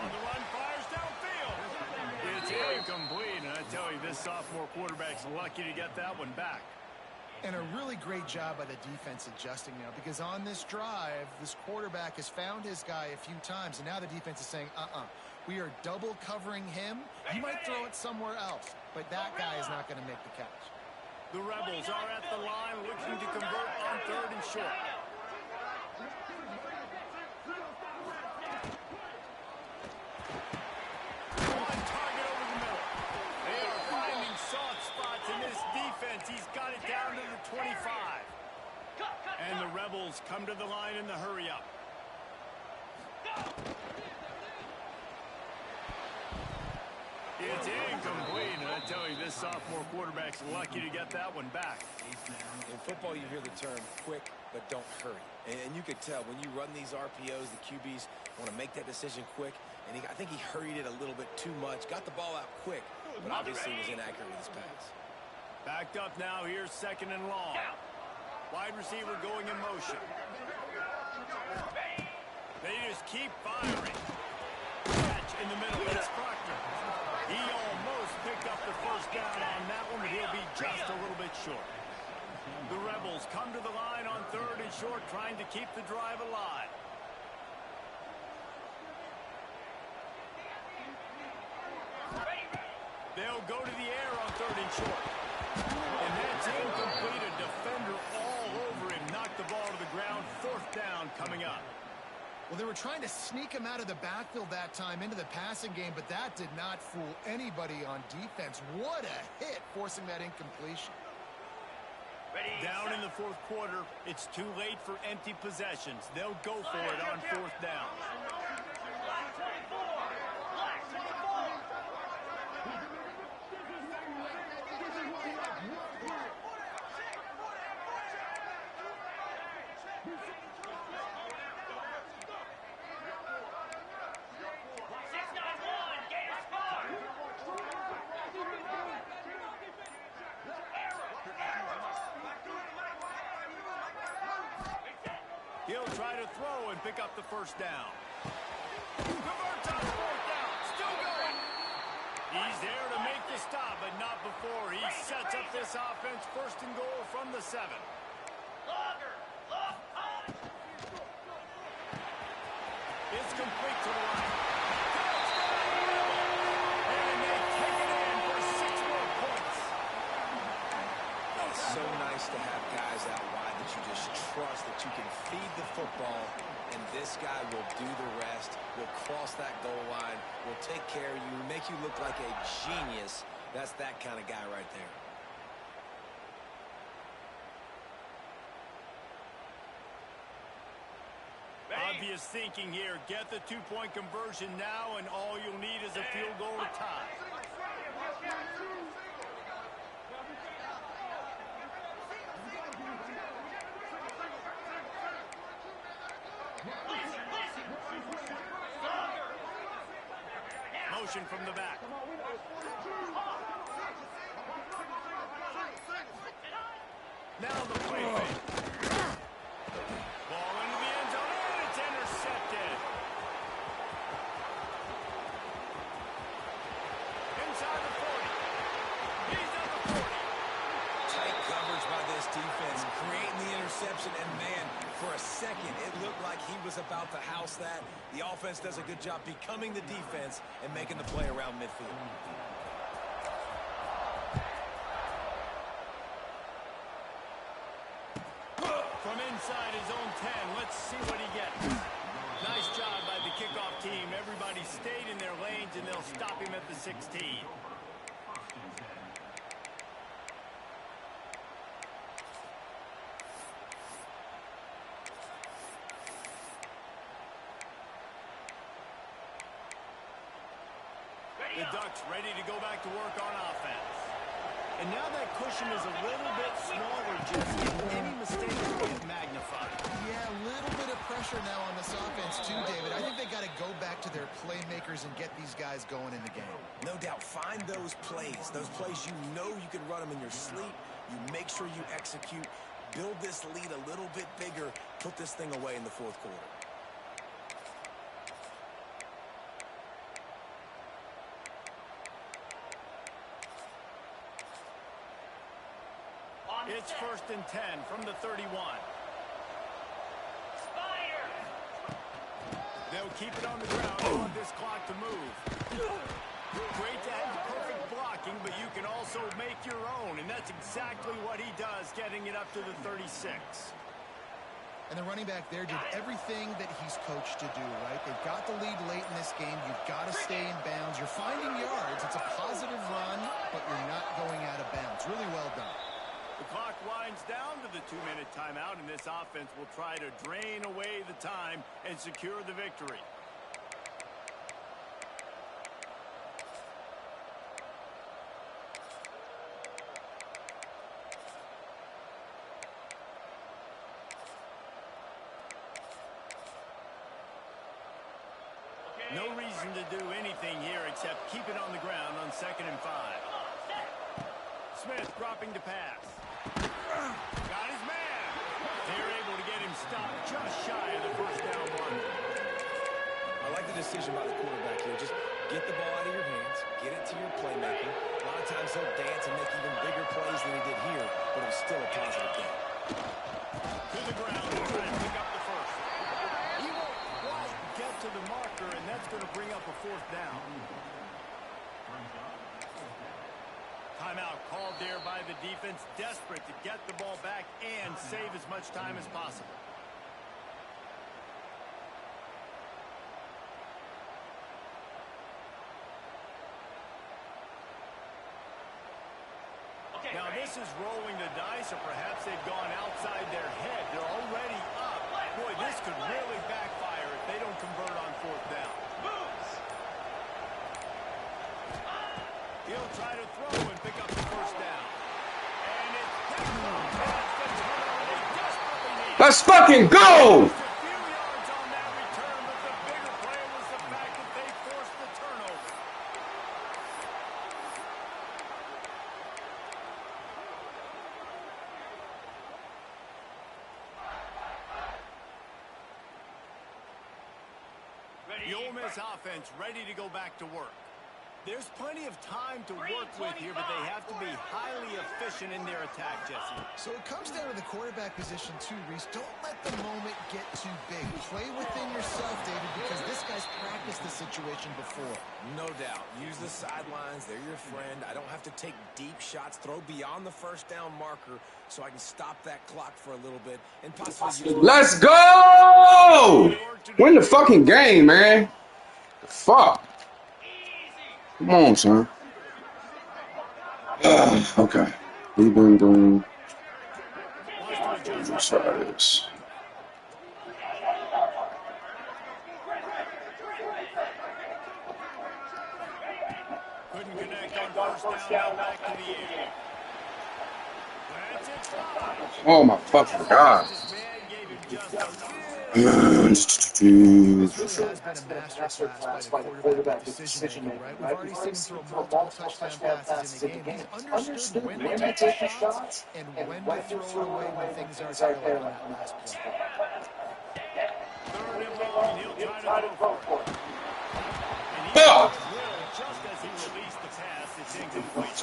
S1: On the run, fires downfield. It's incomplete, and I tell you, this sophomore quarterback's lucky to get that one back.
S3: And a really great job by the defense adjusting now, because on this drive, this quarterback has found his guy a few times, and now the defense is saying, we are double covering him. He might throw it somewhere else, but that guy is not going to make the catch.
S1: The Rebels are at the line looking to convert on 3rd and short. One target over the middle. They are finding soft spots in this defense. He's got it down to the 25. And the Rebels come to the line in the hurry-up. It's incomplete, and I tell you, this sophomore quarterback's lucky to get that one back.
S4: In football, you hear the term quick, but don't hurry. And you could tell when you run these RPOs, the QBs want to make that decision quick. And I think he hurried it a little bit too much. Got the ball out quick, but obviously was inaccurate with his pass.
S1: Backed up now. Here's 2nd and long. Wide receiver going in motion. They just keep firing. Catch in the middle. It's Proctor. He almost picked up the first down on that one, but he'll be just a little bit short. The Rebels come to the line on 3rd and short, trying to keep the drive alive. They'll go to the air on 3rd and short. And that's incomplete. A defender all over him. Knocked the ball to the ground. 4th down coming up.
S3: Well, they were trying to sneak him out of the backfield that time into the passing game, but that did not fool anybody on defense. What a hit, forcing that incompletion.
S1: Down in the 4th quarter, it's too late for empty possessions. They'll go for it on 4th down. He'll try to throw and pick up the first down. Converts on 4th down. Still going. He's there to make the stop, but not before. He sets up this offense 1st and goal from the 7. It's complete to the line. And they take it in for 6 more points.
S4: It's so nice to have guys out wide that you just trust that you can feed the football, and this guy will do the rest, will cross that goal line, will take care of you, make you look like a genius. That's that kind of guy right there.
S1: Obvious thinking here. Get the 2-point conversion now, and all you'll need is a field goal to tie. Motion from the back. Now the play fake. Ball into the end zone, and it's intercepted. Inside the 40. He's at the 40.
S4: Tight coverage by this defense, creating the interception, and man, for a second, it looked like he was about to house that. The offense does a good job becoming the defense and making the play around midfield.
S1: From inside his own 10, let's see what he gets. Nice job by the kickoff team. Everybody stayed in their lanes, and they'll stop him at the 16. The Ducks ready to go back to work on offense. And now that cushion is a little bit smaller, Jesse, and any mistakes get magnified.
S3: Yeah, a little bit of pressure now on this offense too, David. I think they got to go back to their playmakers and get these guys going in the game.
S4: No doubt. Find those plays you know you can run them in your sleep. You make sure you execute. Build this lead a little bit bigger. Put this thing away in the fourth quarter.
S1: It's 1st and 10 from the 31.
S2: Spider.
S1: They'll keep it on the ground. They want this clock to move. Great to have perfect blocking, but you can also make your own, and that's exactly what he does, getting it up to the 36.
S3: And the running back there did everything that he's coached to do, right? They've got the lead late in this game. You've got to stay in bounds. You're finding yards. It's a positive run, but you're not going out of bounds. Really well done.
S1: The clock winds down to the 2-minute timeout, and this offense will try to drain away the time and secure the victory. No reason to do anything here except keep it on the ground on 2nd and 5. Smith dropping to pass. Got his man. They're able to get him stopped just shy of the first down mark.
S4: I like the decision by the quarterback here. Just get the ball out of your hands, get it to your playmaker. A lot of times he'll dance and make even bigger plays than he did here, but it was still a positive game.
S1: To the ground and try to pick up the first. He won't quite get to the marker, and that's going to bring up a 4th down. Timeout called there by the defense, desperate to get the ball back and save as much time as possible.
S2: Okay,
S1: Now
S2: ready?
S1: this is rolling the dice, or perhaps they've gone outside their head. They're already up. Boy, this could really backfire if they don't convert on 4th down.
S2: Moves.
S1: He'll try to throw and pick up the first down. And it's picked up. That's the turnover they desperately need.
S6: Let's fucking go!
S1: Just a few yards on that return, but the bigger play was the fact that they forced the turnover. The Ole Miss offense ready to go back to work. There's plenty of time to work with here, but they have to be highly efficient in their attack, Jesse.
S3: So it comes down to the quarterback position too, Reese. Don't let the moment get too big. Play within yourself, David, because this guy's practiced the situation before.
S4: No doubt. Use the sidelines. They're your friend. I don't have to take deep shots. Throw beyond the first down marker so I can stop that clock for a little bit and possibly use...
S6: Let's go! Win the fucking game, man. The fuck? Come on, son. Okay. We've been doing... Let's try this.
S1: Couldn't connect on first down, back to the air. That's it, five.
S6: Oh my fucking god.
S1: This man gave him just a
S3: This really has been a masterclass by the quarterback decision-making, right? We've already seen him throw multiple touchdown passes in the game. He's understood when to take the shots and when to throw it away when things aren't there on that last play.
S1: third and long, and he'll try to throw for it. And he
S6: Fuck!
S1: drilled just as he released the pass. It's incomplete.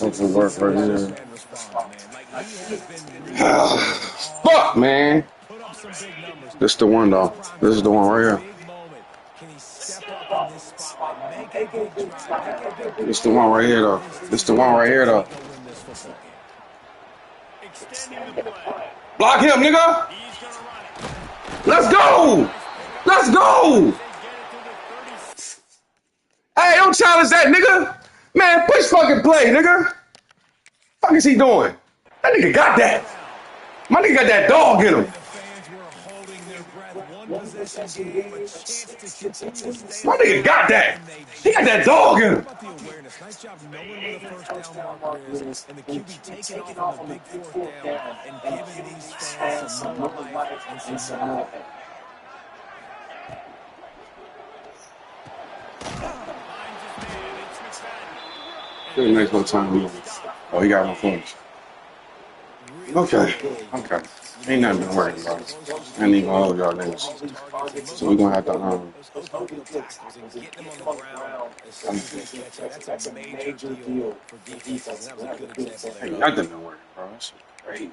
S6: Hopefully work right here.
S4: And respond, man. Like, he has been...
S6: Fuck, man.
S4: Put up some big numbers.
S6: This the one, though. This is the one right here.
S4: Big moment. Can he step up in this spotlight? Make a big drive.
S6: This the one right here, though. This the one right here, though.
S4: Go win this football game.
S1: Extending the play.
S6: Block him, nigga.
S1: He's going to run it.
S6: Let's go. Let's go.
S1: They get it to the 30.
S6: Hey, don't challenge that, nigga. Man, push fucking play, nigga. Fuck is he doing? That nigga got that. My nigga got that dog in him.
S4: The fans were holding their breath. One possession possession game, a chance to continue to stay
S6: My nigga
S4: alive.
S6: got that.
S4: And they
S6: He got
S4: just
S6: that dog in
S4: how
S6: him.
S4: about the awareness? Nice job knowing where the first down marker is, and the QB taking off on the big fourth down and giving these fans some more life and some more hope.
S6: Good next little time. Oh, he got no finish. Okay. Okay. Ain't nothing been working, bro. I ain't even gonna hold y'all niggas. So we're gonna have to
S4: Those open field tackles and getting them on the ground as soon as they catch up. That's a major deal for defenses, and that was a good example there.
S6: ain't nothing been working, bro. That shit crazy.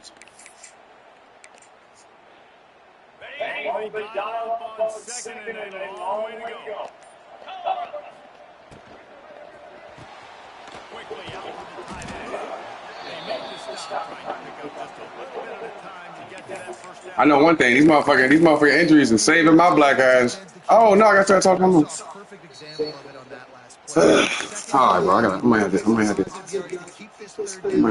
S1: Ball been dialed up on second and a long way to go. Quickly out to the tight end. They make the stop, trying to pick up just a little bit at a time to get to that first down.
S6: I know one thing. These motherfucking injuries are saving my black ass. Oh no, I gotta start talking to him.
S3: Perfect example of it on that last play.
S6: All right, bro. I might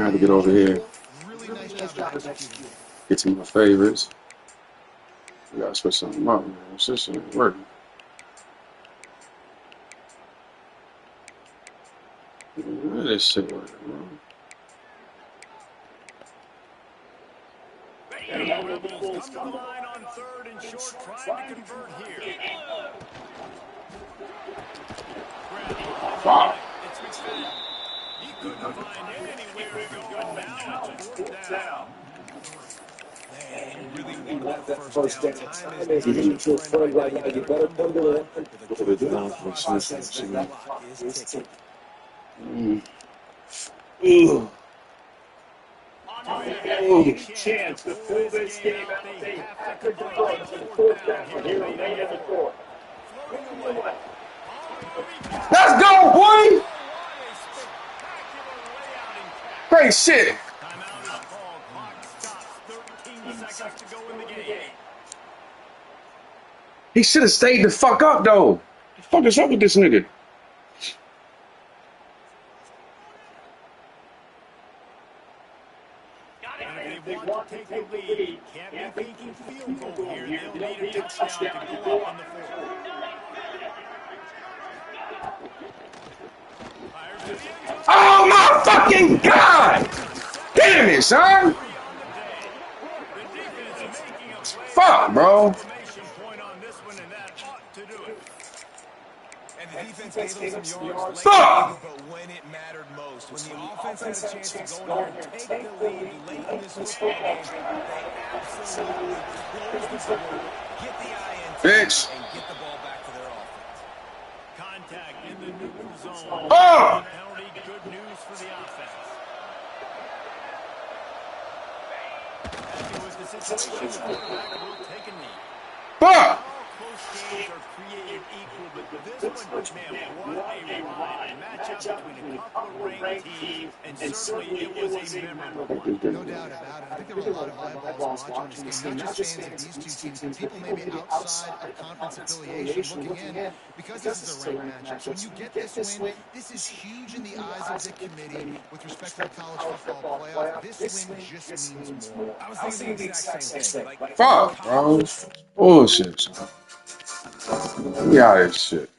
S6: have to get over here.
S3: Really nice job of executing.
S6: Get to my favorites. We gotta switch something up, man. This shit ain't working. Where this shit working, bro?
S1: Rebels come to the line on third and short, trying to convert here.
S6: Wow.
S1: It's McFadden. He couldn't find anywhere to go, and now it's fourth down.
S4: Man, you really want that first down. Time is not your friend right now. You better come to the line with a good thought process. The clock is ticking.
S1: Chance to pull this game out. They have to convert on fourth down here in the fourth.
S6: Let's go, boy! Great shit.
S1: Timeout is called. Clock stops. 13 seconds to go in the game.
S6: He should have stayed the fuck up, though. The fuck is up with this nigga?
S1: If they want to take the lead, can't be thinking field goal here. They'll need a touchdown to go up in the fourth.
S6: Oh my fucking god! Damn it, son! Fuck, bro.
S4: And the defense gave them some yards late,
S6: Fuck!
S4: but when it mattered most, when the offense had a chance to go in here and take the lead late in this football game, they absolutely closed the door, get the INT,
S6: Bitch.
S4: and get the ball back to their offense.
S1: Contact in the neutral zone.
S6: Oh!
S1: Penalty, good news for the offense. Happy with the situation. The quarterback will take a knee.
S6: Fuck!
S1: Close games are created equal, but this one, man, what a ride. A matchup between a couple of ranked teams, and certainly it was a memorable one.
S3: No doubt about it. I think there were a lot of eyeballs watching this game, not just fans of these two teams, but people maybe outside of conference affiliation looking in, because this is a ranked matchup. So when you get this win, this is huge in the eyes of the committee with respect to the college football playoff. This win just means more.
S4: I was thinking the exact same thing. Like,
S6: Fuck, bro. Bullshit. Yeah, this shit.